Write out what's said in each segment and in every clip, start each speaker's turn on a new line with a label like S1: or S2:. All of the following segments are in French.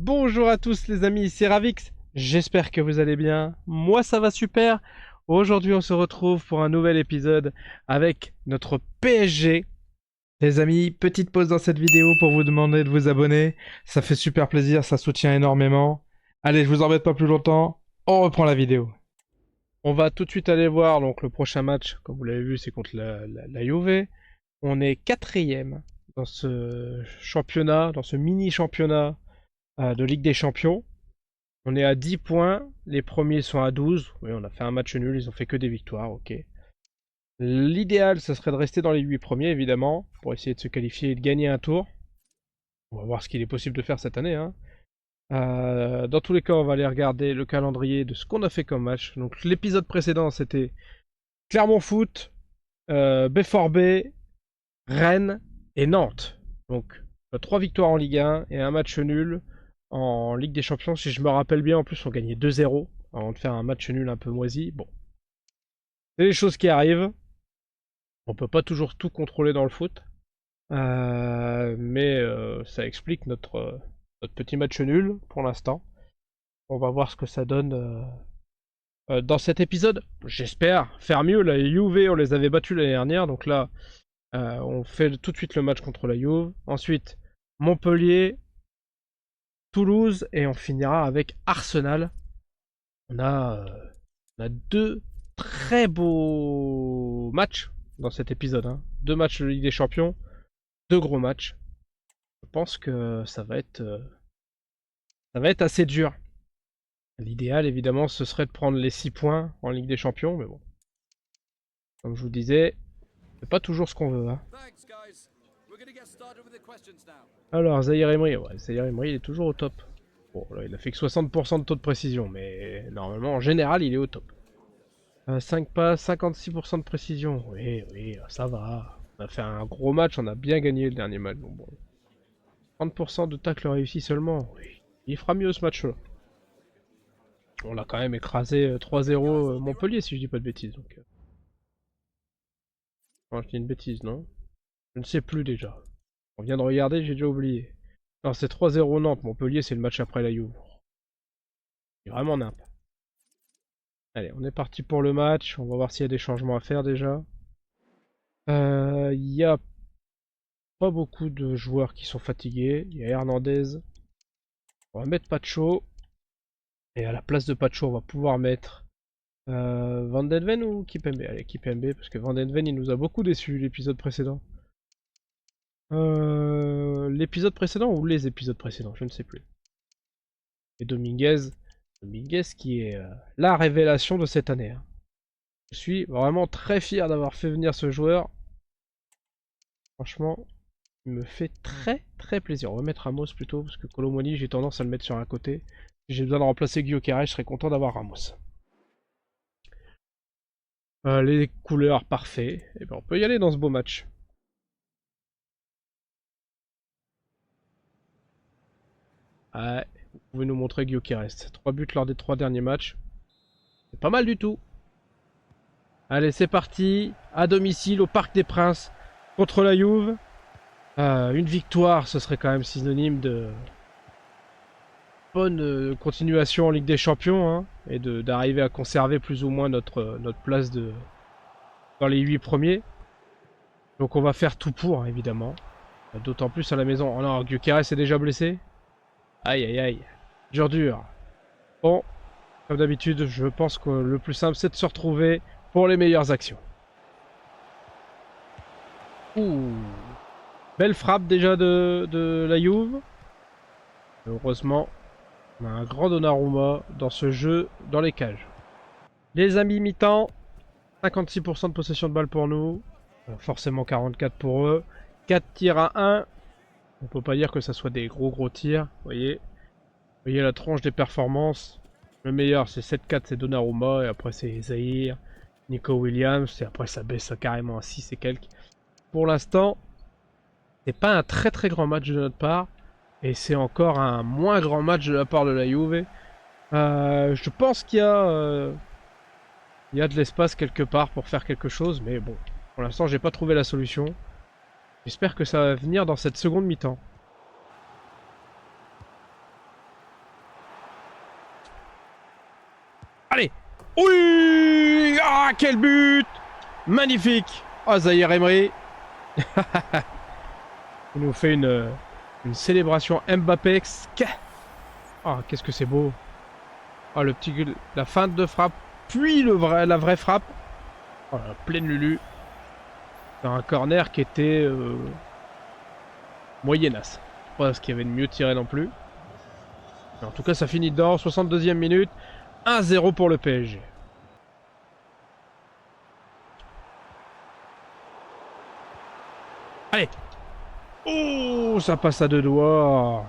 S1: Bonjour à tous les amis, c'est Ravix, j'espère que vous allez bien, moi ça va super. Aujourd'hui on se retrouve pour un nouvel épisode avec notre PSG. Les amis, petite pause dans cette vidéo pour vous demander de vous abonner, ça fait super plaisir, ça soutient énormément. Allez, je vous embête pas plus longtemps, on reprend la vidéo. On va tout de suite aller voir donc le prochain match, comme vous l'avez vu c'est contre la Juve. On est quatrième dans ce championnat, dans ce mini championnat de Ligue des Champions. On est à 10 points, les premiers sont à 12. Oui, on a fait un match nul, ils ont fait que des victoires, ok. L'idéal, ce serait de rester dans les 8 premiers, évidemment, pour essayer de se qualifier et de gagner un tour. On va voir ce qu'il est possible de faire cette année. Dans tous les cas, on va aller regarder le calendrier de ce qu'on a fait comme match. Donc l'épisode précédent, c'était Clermont Foot, B4B, Rennes et Nantes. Donc 3 victoires en Ligue 1 et un match nul en Ligue des Champions. Si je me rappelle bien, en plus, on gagnait 2-0 avant de faire un match nul un peu moisi. Bon, c'est les choses qui arrivent. On peut pas toujours tout contrôler dans le foot. Mais ça explique notre petit match nul pour l'instant. On va voir ce que ça donne dans cet épisode. J'espère faire mieux. La Juve, on les avait battus l'année dernière. Donc là, on fait tout de suite le match contre la Juve. Ensuite, Montpellier, Toulouse et on finira avec Arsenal. On a deux très beaux matchs dans cet épisode. 2 matchs de Ligue des Champions, 2 gros matchs. Je pense que ça va être assez dur. L'idéal, évidemment, ce serait de prendre les 6 points en Ligue des Champions, mais bon. Comme je vous disais, c'est pas toujours ce qu'on veut. Alors, Zahir Emery, Zahir Emery, il est toujours au top. Bon, là, il a fait que 60% de taux de précision, mais normalement, en général, il est au top. 5 passes, 56% de précision. Oui, ça va. On a fait un gros match, on a bien gagné le dernier match. Donc bon. 30% de tacles réussis seulement. Oui. Il fera mieux ce match-là. On l'a quand même écrasé 3-0 Montpellier, si je dis pas de bêtises. Donc, non, je dis une bêtise, non? Je ne sais plus déjà. On vient de regarder, j'ai déjà oublié. Non, c'est 3-0 Nantes. Montpellier, c'est le match après la Juve. C'est vraiment nimp. Allez, on est parti pour le match. On va voir s'il y a des changements à faire déjà. Il y a pas beaucoup de joueurs qui sont fatigués. Il y a Hernandez. On va mettre Pacho. Et à la place de Pacho, on va pouvoir mettre Van den Ven ou Kipembe. Allez, Kipembe, parce que Van den Ven, il nous a beaucoup déçus l'épisode précédent. L'épisode précédent ou les épisodes précédents, je ne sais plus. Et Dominguez qui est la révélation de cette année. Je suis vraiment très fier d'avoir fait venir ce joueur. Franchement, il me fait très plaisir. On va mettre Ramos plutôt, parce que Colomoni, j'ai tendance à le mettre sur un côté. Si j'ai besoin de remplacer Gyökeres, je serais content d'avoir Ramos. Les couleurs, parfait. Et ben on peut y aller dans ce beau match. Ouais, vous pouvez nous montrer Gyökeres. 3 buts lors des 3 derniers matchs. C'est pas mal du tout. Allez, c'est parti. À domicile, au Parc des Princes, contre la Juve. Une victoire, ce serait quand même synonyme de bonne continuation en Ligue des Champions. Et d'arriver à conserver plus ou moins notre place dans les 8 premiers. Donc on va faire tout pour, évidemment. D'autant plus à la maison. Oh non, Gyökeres est déjà blessé. Aïe. Dur. Bon, comme d'habitude, je pense que le plus simple, c'est de se retrouver pour les meilleures actions. Ouh. Belle frappe déjà de la Juve. Heureusement, on a un grand Donnarumma dans ce jeu, dans les cages. Les amis, mi-temps. 56% de possession de balle pour nous. Forcément 44 pour eux. 4 tirs à 1. On peut pas dire que ça soit des gros tirs. Vous voyez la tronche des performances. Le meilleur c'est 7-4, c'est Donnarumma. Et après c'est Zahir, Nico Williams. Et après ça baisse carrément à 6 et quelques. Pour l'instant, c'est pas un très grand match de notre part. Et c'est encore un moins grand match de la part de la Juve. Je pense qu'il y a de l'espace quelque part pour faire quelque chose. Mais bon, pour l'instant j'ai pas trouvé la solution. J'espère que ça va venir dans cette seconde mi-temps. Allez. Oui. Ah, quel but. Magnifique. Ah, Zahir Emery. Il nous fait une célébration Mbappé. Ah, qu'est-ce que c'est beau. Ah, le petit... La feinte de frappe. Puis la vraie frappe. Oh, la pleine Lulu. Dans un corner qui était... moyennasse. Je sais pas ce qu'il y avait de mieux tiré non plus. Mais en tout cas, ça finit dedans. 62e minute. 1-0 pour le PSG. Allez. Oh, ça passe à deux doigts.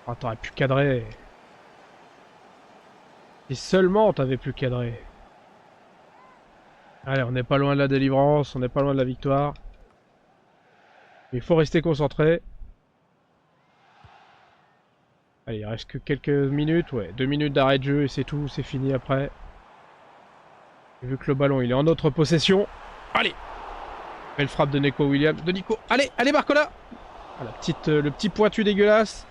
S1: Ah, t'aurais pu cadrer. Si seulement t'avais pu cadrer. Allez, on n'est pas loin de la délivrance, on n'est pas loin de la victoire. Mais il faut rester concentré. Allez, il reste que quelques minutes, ouais. 2 minutes d'arrêt de jeu et c'est tout, c'est fini après. Et vu que le ballon il est en notre possession. Allez. Belle frappe de Nico Williams. De Nico. Allez, allez Barcola. Ah, le petit pointu dégueulasse.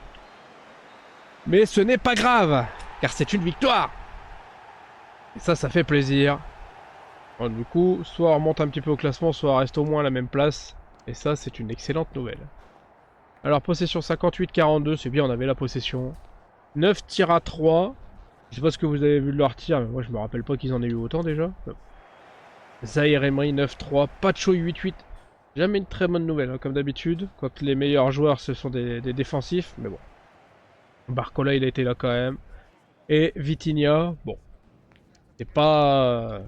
S1: Mais ce n'est pas grave, car c'est une victoire. Et ça fait plaisir. Bon, du coup, soit on remonte un petit peu au classement, soit on reste au moins à la même place. Et ça, c'est une excellente nouvelle. Alors, possession 58-42, c'est bien, on avait la possession. 9 tirs à 3. Je sais pas ce que vous avez vu de leur tir, mais moi je me rappelle pas qu'ils en aient eu autant déjà. Zahir Emery 9-3, Pacho 8-8. Jamais une très bonne nouvelle, hein, comme d'habitude. Quand les meilleurs joueurs, ce sont des défensifs, mais bon. Barcola, il a été là quand même. Et Vitinha, bon. C'est pas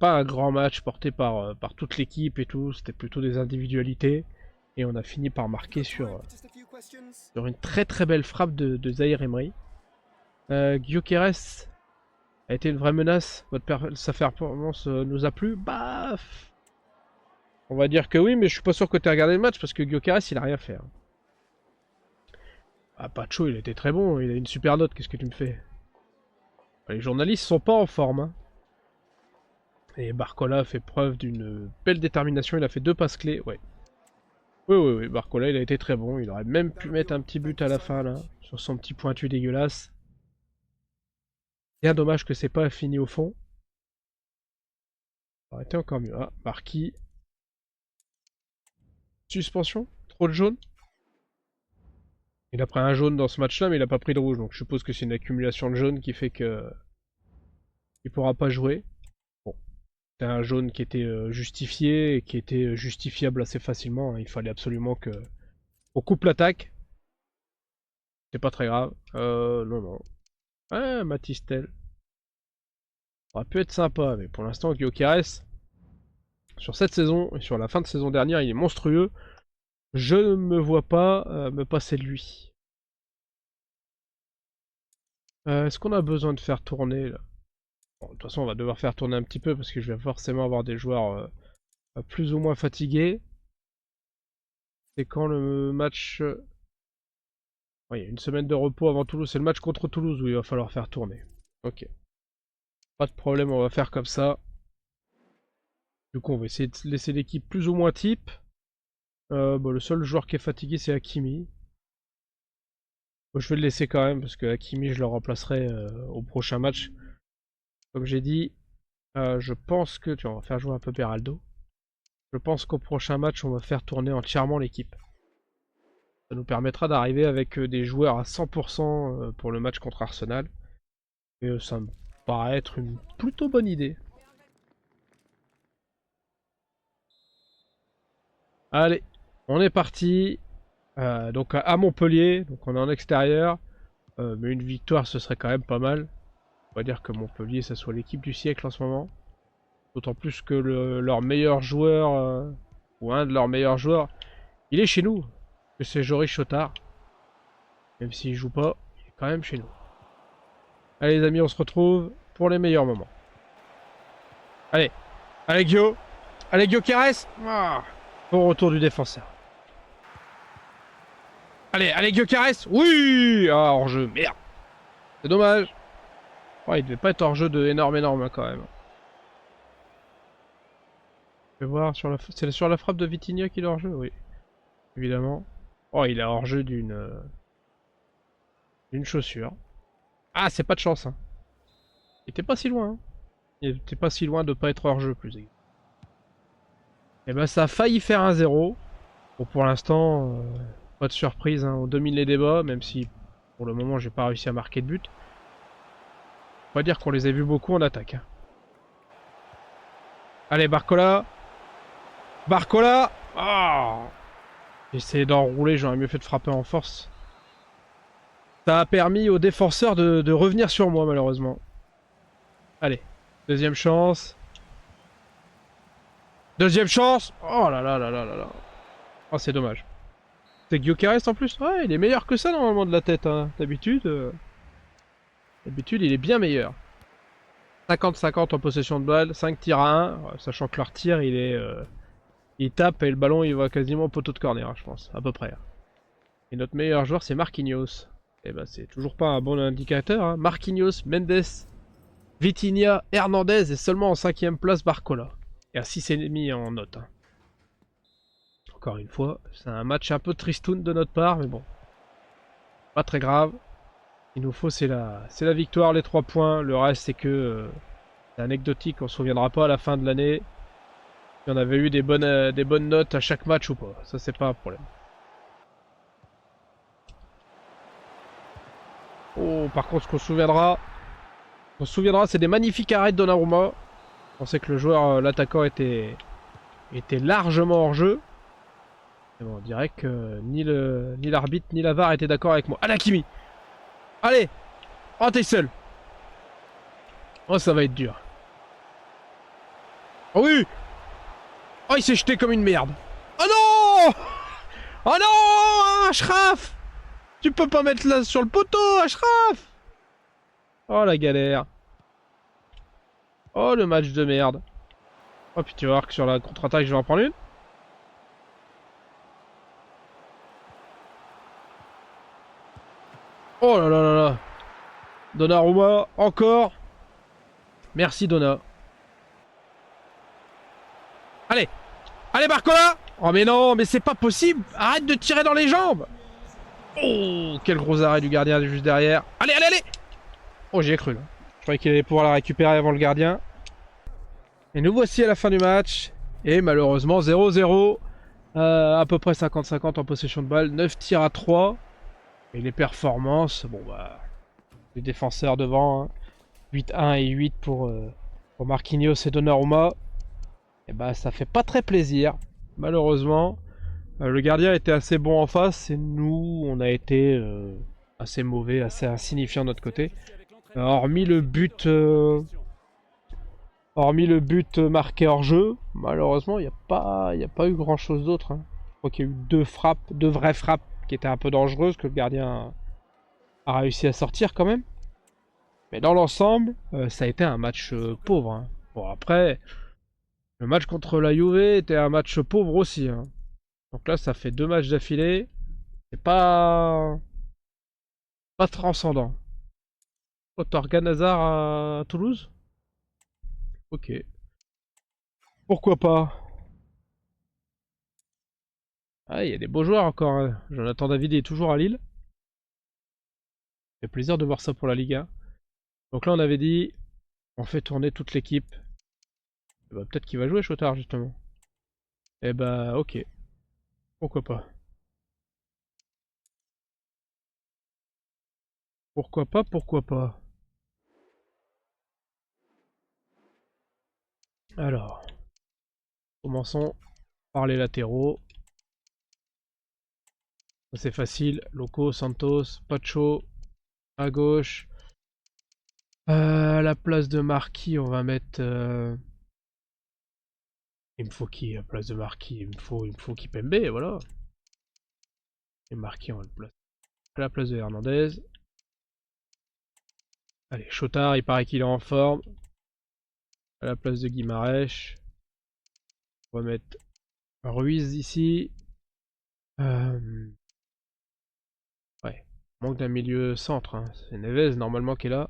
S1: un grand match porté par toute l'équipe et tout. C'était plutôt des individualités. Et on a fini par marquer sur une très très belle frappe de Zahir Emery. Gyökeres a été une vraie menace. Sa performance nous a plu. Baf. On va dire que oui, mais je suis pas sûr que tu aies regardé le match parce que Gyökeres il a rien fait. Hein. Ah, Pacho il était très bon, il a une super note, qu'est-ce que tu me fais? Les journalistes sont pas en forme. Hein. Et Barcola a fait preuve d'une belle détermination, il a fait 2 passes clés, ouais. Oui, Barcola il a été très bon, il aurait même pu mettre un petit but à la fin là, sur son petit pointu dégueulasse. Bien dommage que c'est pas fini au fond. Ça aurait été encore mieux. Ah, Marquis. Suspension? Trop de jaune? Il a pris un jaune dans ce match-là, mais il a pas pris de rouge, donc je suppose que c'est une accumulation de jaune qui fait que il pourra pas jouer. Bon, c'est un jaune qui était justifié et qui était justifiable assez facilement. Hein. Il fallait absolument que on coupe l'attaque. C'est pas très grave. Non. Ah, Matistel. Ça aurait pu être sympa, mais pour l'instant, Gyökeres, sur cette saison et sur la fin de saison dernière, il est monstrueux. Je ne me vois pas me passer de lui. Est-ce qu'on a besoin de faire tourner là? Bon, de toute façon, on va devoir faire tourner un petit peu parce que je vais forcément avoir des joueurs plus ou moins fatigués. C'est quand le match... Ouais, il y a une semaine de repos avant Toulouse. C'est le match contre Toulouse où il va falloir faire tourner. Ok. Pas de problème, on va faire comme ça. Du coup, on va essayer de laisser l'équipe plus ou moins type. Bon, le seul joueur qui est fatigué, c'est Hakimi. Bon, je vais le laisser quand même parce que Hakimi, je le remplacerai au prochain match. Comme j'ai dit, je pense que... Tu vois, on va faire jouer un peu Beraldo. Je pense qu'au prochain match, on va faire tourner entièrement l'équipe. Ça nous permettra d'arriver avec des joueurs à 100% pour le match contre Arsenal. Et ça me paraît être une plutôt bonne idée. Allez, on est parti. Donc à Montpellier, donc on est en extérieur. Mais une victoire, ce serait quand même pas mal. On va dire que Montpellier, ça soit l'équipe du siècle en ce moment. D'autant plus que leur meilleur joueur, ou un de leurs meilleurs joueurs, il est chez nous. Que c'est Joris Chotard. Même s'il joue pas, il est quand même chez nous. Allez les amis, on se retrouve pour les meilleurs moments. Allez, allez Gyo. Allez Gyökeres. Ah, bon retour du défenseur. Allez Gyökeres. Oui. Ah, hors-jeu, merde. C'est dommage. Oh, il devait pas être hors-jeu de énorme hein, quand même. Je vais voir, c'est sur la frappe de Vitinha qu'il est hors-jeu, oui. Évidemment. Oh, il est hors-jeu d'une chaussure. Ah, c'est pas de chance. Hein. Il était pas si loin. Hein. Il était pas si loin de pas être hors jeu, plus exact. Et ben ça a failli faire 1-0. Bon, pour l'instant, pas de surprise. Hein. On domine les débats, même si pour le moment j'ai pas réussi à marquer de but. Faut pas dire qu'on les a vus beaucoup en attaque. Hein. Allez, Barcola. Barcola. Ah, j'ai essayé d'enrouler, j'aurais mieux fait de frapper en force. Ça a permis aux défenseurs de revenir sur moi, malheureusement. Allez, deuxième chance. Deuxième chance. Oh là là là là là là. Oh, c'est dommage. C'est Gyökeres en plus. Ouais, il est meilleur que ça normalement de la tête. Hein. D'habitude, il est bien meilleur. 50-50 en possession de balle, 5 tirs à 1, sachant que leur tir, il tape et le ballon il va quasiment au poteau de corner, je pense, à peu près. Et notre meilleur joueur, c'est Marquinhos. Et ben c'est toujours pas un bon indicateur. Hein. Marquinhos, Mendes, Vitinha, Hernandez et seulement en 5ème place Barcola. Et à 6,5 en note. Hein. Encore une fois, c'est un match un peu tristoun de notre part, mais bon. Pas très grave. Il nous faut, c'est la victoire, les 3 points. Le reste, c'est que c'est anecdotique, on se souviendra pas à la fin de l'année si on avait eu des bonnes notes à chaque match ou pas. Ça, c'est pas un problème. Oh, par contre, ce qu'on se souviendra, c'est des magnifiques arrêts de Donnarumma. On sait que le joueur, l'attaquant était largement hors jeu. Et bon, on dirait que ni l'arbitre ni la VAR étaient d'accord avec moi. Allez, Hakimi. Allez. Oh, t'es seul. Oh, ça va être dur. Oh oui. Oh, il s'est jeté comme une merde. Oh non. Oh non, Ashraf. Tu peux pas mettre là sur le poteau, Ashraf. Oh, la galère. Oh, le match de merde. Oh, puis tu vas voir que sur la contre-attaque, je vais en prendre une. Oh là là là là. Donnarumma, encore. Merci, Donna. Allez. Allez, Barcola. Oh, mais non, mais c'est pas possible. Arrête de tirer dans les jambes. Oh, quel gros arrêt du gardien juste derrière. Allez, allez, allez. Oh, j'y ai cru, là. Je croyais qu'il allait pouvoir la récupérer avant le gardien. Et nous voici à la fin du match. Et malheureusement, 0-0. À peu près 50-50 en possession de balle. 9 tirs à 3. Et les performances, bon bah... les défenseurs devant, hein. 8-1 et 8 pour Marquinhos et Donnarumma. Et bah ça fait pas très plaisir, malheureusement. Le gardien était assez bon en face et nous, on a été assez mauvais, assez insignifiant de notre côté. Hormis le but marqué hors jeu, malheureusement, il n'y a pas eu grand chose d'autre. Hein. Je crois qu'il y a eu deux vraies frappes qui étaient un peu dangereuses que le gardien a réussi à sortir quand même. Mais dans l'ensemble, ça a été un match pauvre. Hein. Bon après, le match contre la Juve était un match pauvre aussi. Hein. Donc là, ça fait 2 matchs d'affilée. C'est pas transcendant. Oh, Torgan Hazard à Toulouse? Ok. Pourquoi pas? Ah, il y a des beaux joueurs encore. Hein. Jonathan David est toujours à Lille. Ça fait plaisir de voir ça pour la Liga. Donc là, on avait dit, on fait tourner toute l'équipe. Bah, peut-être qu'il va jouer Chotard, justement. Eh bah, ok. Pourquoi pas? Pourquoi pas, pourquoi pas? Alors, commençons par les latéraux. C'est facile. Loco, Santos, Pacho, à gauche. À la place de Marquis, on va mettre... Il me faut qui à la place de Marquis? Il me faut Kipembe, voilà. Et Marquis, on va le placer. À la place de Hernandez. Allez, Chotard, il paraît qu'il est en forme. À la place de Guimarães. On va mettre Ruiz ici. Ouais, manque d'un milieu centre. Hein. C'est Neves normalement qui est là.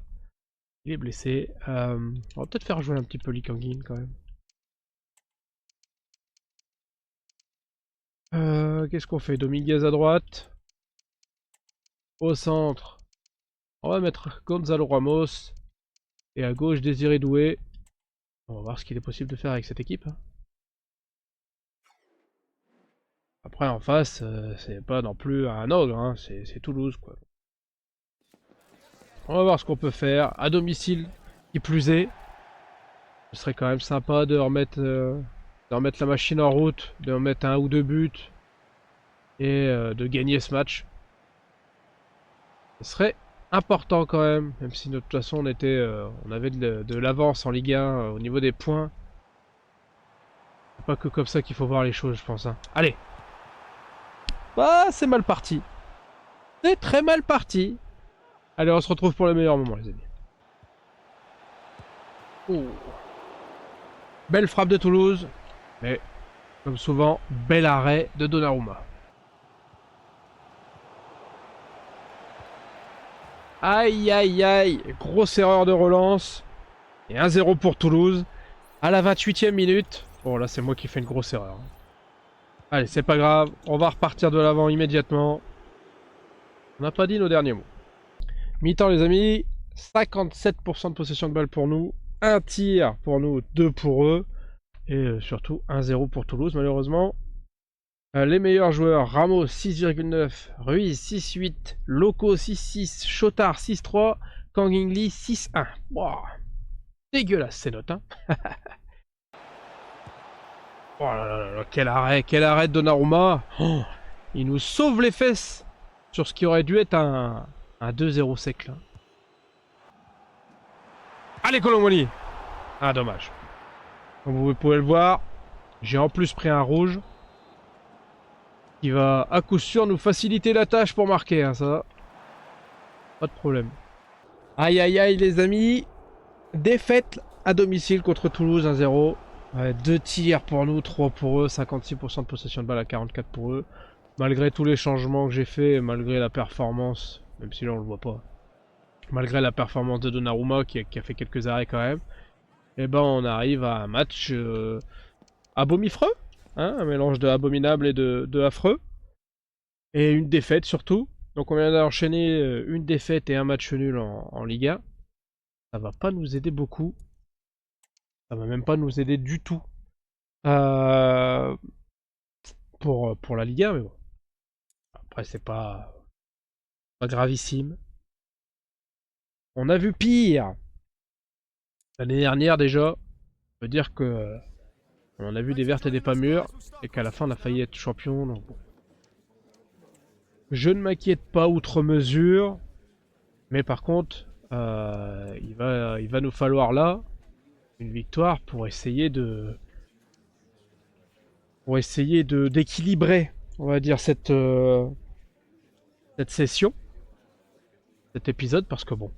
S1: Il est blessé. On va peut-être faire jouer un petit peu Lee Kangin quand même. Qu'est-ce qu'on fait? Dominguez à droite. Au centre. On va mettre Gonzalo Ramos. Et à gauche, Désiré Doué. On va voir ce qu'il est possible de faire avec cette équipe. Après, en face, c'est pas non plus un ogre, hein, c'est Toulouse, quoi. On va voir ce qu'on peut faire à domicile, qui plus est. Ce serait quand même sympa de remettre la machine en route, de remettre un ou deux buts et de gagner ce match. Ce serait important quand même si de toute façon on avait de l'avance en Ligue 1 au niveau des points. C'est pas que comme ça qu'il faut voir les choses, je pense. Hein. Allez. Bah, c'est mal parti. C'est très mal parti. Allez, on se retrouve pour le meilleur moment, les amis. Oh. Belle frappe de Toulouse, mais comme souvent, bel arrêt de Donnarumma. Aïe aïe aïe, grosse erreur de relance. Et 1-0 pour Toulouse. À la 28e minute. Bon là c'est moi qui fais une grosse erreur. Allez, c'est pas grave, on va repartir de l'avant immédiatement. On n'a pas dit nos derniers mots. Mi-temps les amis, 57% de possession de balle pour nous. Un tir pour nous, 2 pour eux. Et surtout 1-0 pour Toulouse malheureusement. Les meilleurs joueurs, Ramos 6,9, Ruiz 6,8, Loco 6,6, Chotard 6,3, Kang In Lee 6,1. Wow. Dégueulasse ces notes, hein. Oh là là là, quel arrêt de Donnarumma. Oh, il nous sauve les fesses sur ce qui aurait dû être un 2-0 sec là. Allez Colomoni. Ah dommage. Comme vous pouvez le voir, j'ai en plus pris un rouge. Qui va à coup sûr nous faciliter la tâche pour marquer, hein, ça. Pas de problème. Aïe aïe aïe les amis. Défaite à domicile contre Toulouse 1-0. 2 tirs pour nous, 3 pour eux, 56% de possession de balle à 44 pour eux. Malgré tous les changements que j'ai fait, malgré la performance, même si là on le voit pas, malgré la performance de Donnarumma qui a fait quelques arrêts quand même, et ben on arrive à un match abomifreux, hein, un mélange de abominable et de affreux, et une défaite surtout. Donc on vient d'enchaîner une défaite et un match nul en Ligue 1. Ça va pas nous aider beaucoup. Ça va même pas nous aider du tout euh, pour la Ligue 1, mais bon. Après, c'est pas gravissime. On a vu pire. L'année dernière déjà, on peut dire que on a vu des vertes et des pas mûres, et qu'à la fin on a failli être champion. Donc bon. Je ne m'inquiète pas outre mesure, mais par contre, il va nous falloir là une victoire pour essayer d'équilibrer, on va dire cette session, cet épisode, parce que bon,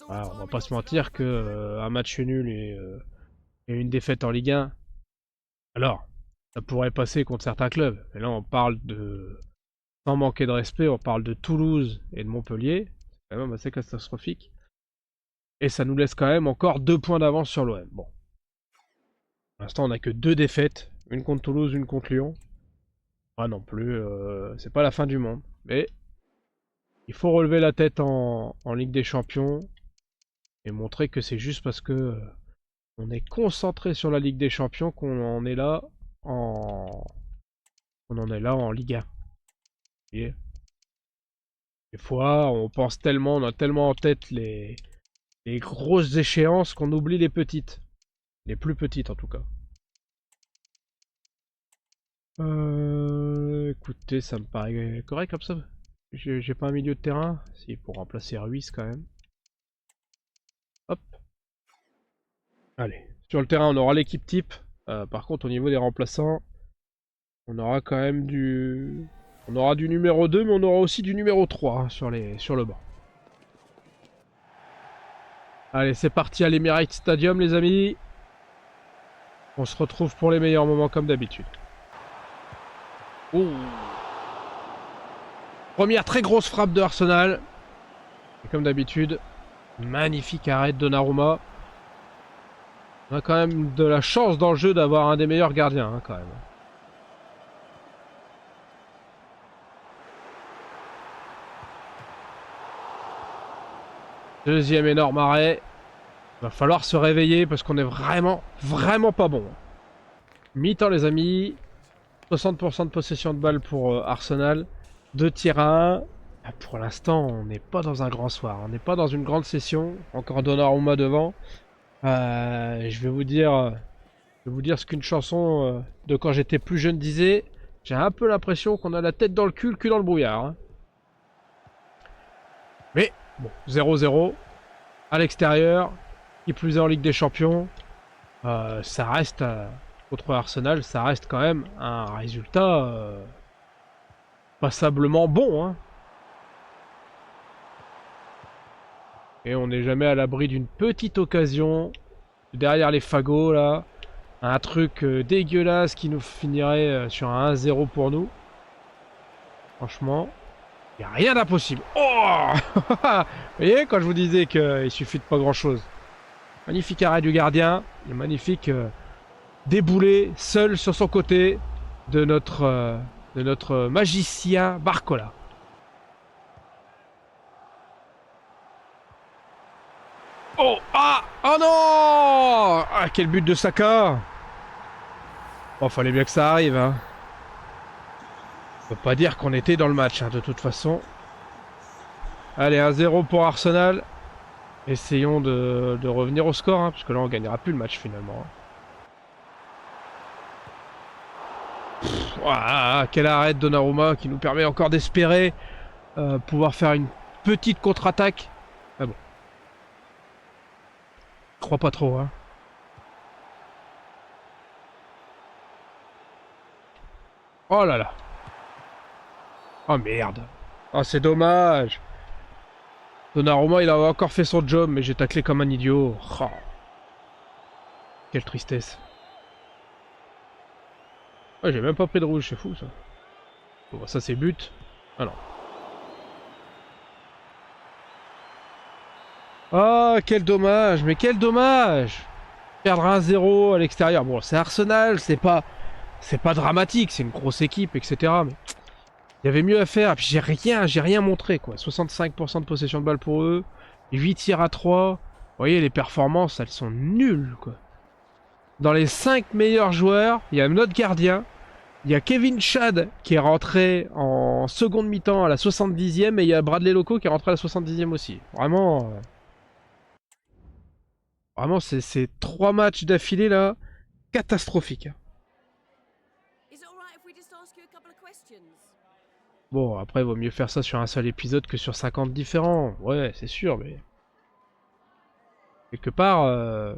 S1: voilà, on va pas se mentir que un match nul et une défaite en Ligue 1, alors ça pourrait passer contre certains clubs. Mais là, on parle de, sans manquer de respect, on parle de Toulouse et de Montpellier, c'est quand même assez catastrophique. Et ça nous laisse quand même encore 2 points d'avance sur l'OM. Bon, pour l'instant, on n'a que 2 défaites, une contre Toulouse, une contre Lyon. Pas non plus, c'est pas la fin du monde, mais il faut relever la tête en Ligue des Champions et montrer que c'est juste parce que on est concentré sur la Ligue des Champions qu'on en est là en Ligue 1. Et des fois, on pense tellement, on a tellement en tête les grosses échéances qu'on oublie les petites. Les plus petites en tout cas. Écoutez, ça me paraît correct comme ça. J'ai pas un milieu de terrain. Si, pour remplacer Ruiz quand même. Hop. Allez. Sur le terrain, on aura l'équipe type. Par contre, au niveau des remplaçants, on aura quand même du... On aura du numéro 2, mais on aura aussi du numéro 3 hein, sur le banc. Allez, c'est parti à l'Emirates Stadium, les amis. On se retrouve pour les meilleurs moments comme d'habitude. Oh. Première très grosse frappe de Arsenal. Et comme d'habitude, magnifique arrêt de Donnarumma. On a quand même de la chance dans le jeu d'avoir un des meilleurs gardiens, hein, quand même. Deuxième énorme arrêt. Va falloir se réveiller parce qu'on est vraiment, vraiment pas bon. Mi-temps les amis. 60% de possession de balle pour Arsenal. 2 tirs à 1. Ah, pour l'instant, on n'est pas dans un grand soir. On n'est pas dans une grande session. Encore Donnarumma devant. Je vais vous dire ce qu'une chanson de quand j'étais plus jeune disait. J'ai un peu l'impression qu'on a la tête dans le cul, le cul dans le brouillard. Hein. Mais bon, 0-0 à l'extérieur. Qui plus est en Ligue des Champions. Ça reste contre Arsenal, ça reste quand même un résultat passablement bon. Hein. Et on n'est jamais à l'abri d'une petite occasion derrière les fagots là. Un truc dégueulasse qui nous finirait sur un 1-0 pour nous. Franchement, il n'y a rien d'impossible. Oh vous voyez quand je vous disais qu'il suffit de pas grand chose. Magnifique arrêt du gardien. Il est magnifique déboulé seul sur son côté de notre magicien Barcola. Oh ah oh non ah quel but de Saka. Bon fallait bien que ça arrive hein. On peut pas dire qu'on était dans le match hein, de toute façon. Allez 1-0 pour Arsenal. Essayons de revenir au score hein, parce que là on gagnera plus le match finalement. Quel arrêt de Donnarumma qui nous permet encore d'espérer pouvoir faire une petite contre-attaque. Ah bon. Je crois pas trop hein. Oh là là. Oh merde. Oh c'est dommage. Donnarumma il a encore fait son job mais j'ai taclé comme un idiot. Oh. Quelle tristesse. Oh, j'ai même pas pris de rouge, c'est fou ça. Bon bah ça c'est but. Ah non. Oh quel dommage, mais quel dommage. Perdre 1-0 à l'extérieur. Bon c'est Arsenal, c'est pas dramatique, c'est une grosse équipe, etc. Mais il y avait mieux à faire. Et puis j'ai rien montré quoi. 65% de possession de balle pour eux. 8 tirs à 3. Vous voyez les performances, elles sont nulles quoi. Dans les 5 meilleurs joueurs, il y a notre gardien. Il y a Kevin Chad qui est rentré en seconde mi-temps à la 70e et il y a Bradley Loco qui est rentré à la 70e aussi. Vraiment, vraiment c'est 3 matchs d'affilée là, catastrophiques. Bon, après, il vaut mieux faire ça sur un seul épisode que sur 50 différents. Ouais, c'est sûr, mais... quelque part,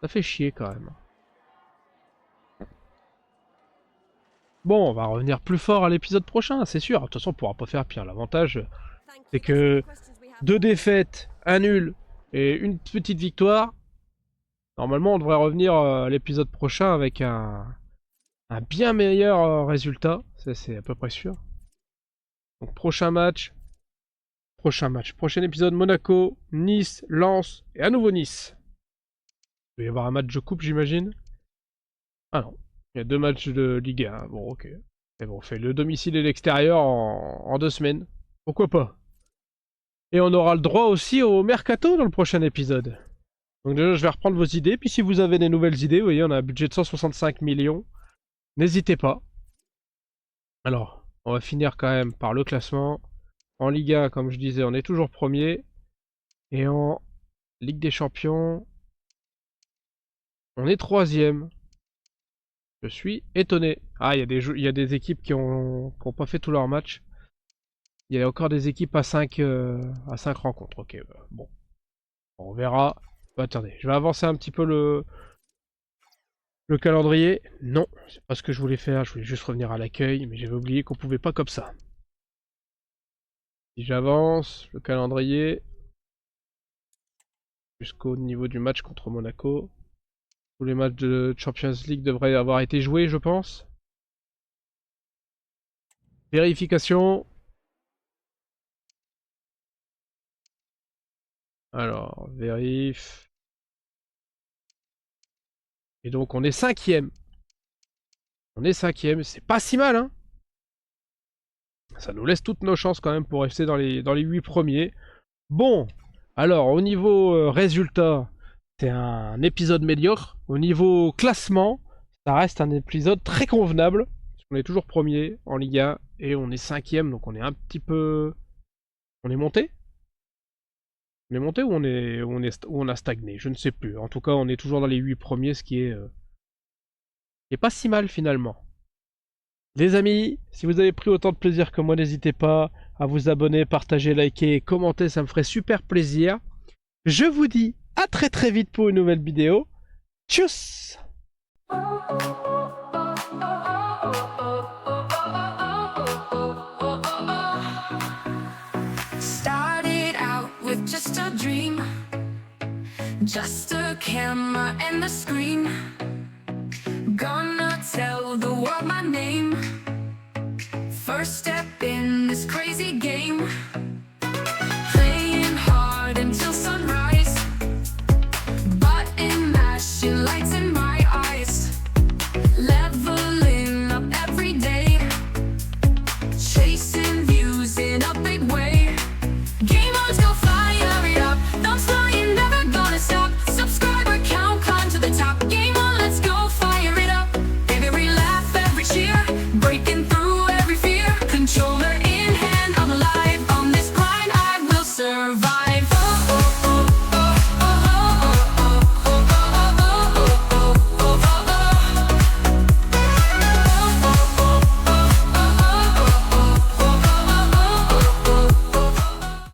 S1: ça fait chier quand même. Bon, on va revenir plus fort à l'épisode prochain, c'est sûr. De toute façon, on pourra pas faire pire. L'avantage, c'est que 2 défaites, un nul et une petite victoire. Normalement, on devrait revenir à l'épisode prochain avec un bien meilleur résultat. Ça, c'est à peu près sûr. Donc, prochain épisode, Monaco, Nice, Lens et à nouveau Nice. Il va y avoir un match de coupe, j'imagine. Ah non, il y a 2 matchs de Ligue 1. Bon, ok. Et bon, on fait le domicile et l'extérieur en 2 semaines. Pourquoi pas? Et on aura le droit aussi au mercato dans le prochain épisode. Donc déjà, je vais reprendre vos idées. Puis si vous avez des nouvelles idées, vous voyez, on a un budget de 165 millions. N'hésitez pas. Alors, on va finir quand même par le classement. En Ligue 1, comme je disais, on est toujours premier. Et en Ligue des Champions, on est 3ème. Je suis étonné. Ah, il y a des équipes qui ont pas fait tous leurs matchs. Il y a encore des équipes à 5 rencontres. Ok, bon. On verra. Attendez, je vais avancer un petit peu le calendrier. Non, c'est pas ce que je voulais faire. Je voulais juste revenir à l'accueil, mais j'avais oublié qu'on pouvait pas comme ça. Si j'avance, le calendrier, jusqu'au niveau du match contre Monaco. Tous les matchs de Champions League devraient avoir été joués, je pense. Vérification. Alors, vérif. Et donc on est 5ème. On est 5ème, c'est pas si mal hein. Ça nous laisse toutes nos chances quand même pour rester dans les 8 premiers. Bon, alors au niveau résultat, C'est un épisode médiocre. Au niveau classement, ça reste un épisode très convenable. On est toujours premier en Liga et on est cinquième, donc on est un petit peu... On est monté? On est monté ou on a stagné? Je ne sais plus. En tout cas, on est toujours dans les 8 premiers, ce qui est pas si mal finalement. Les amis, si vous avez pris autant de plaisir que moi, n'hésitez pas à vous abonner, partager, liker et commenter, ça me ferait super plaisir. Je vous dis à très très vite pour une nouvelle vidéo. Tchuss!
S2: Started out with just a dream, just a camera and the screen. Gonna tell the world my name. First step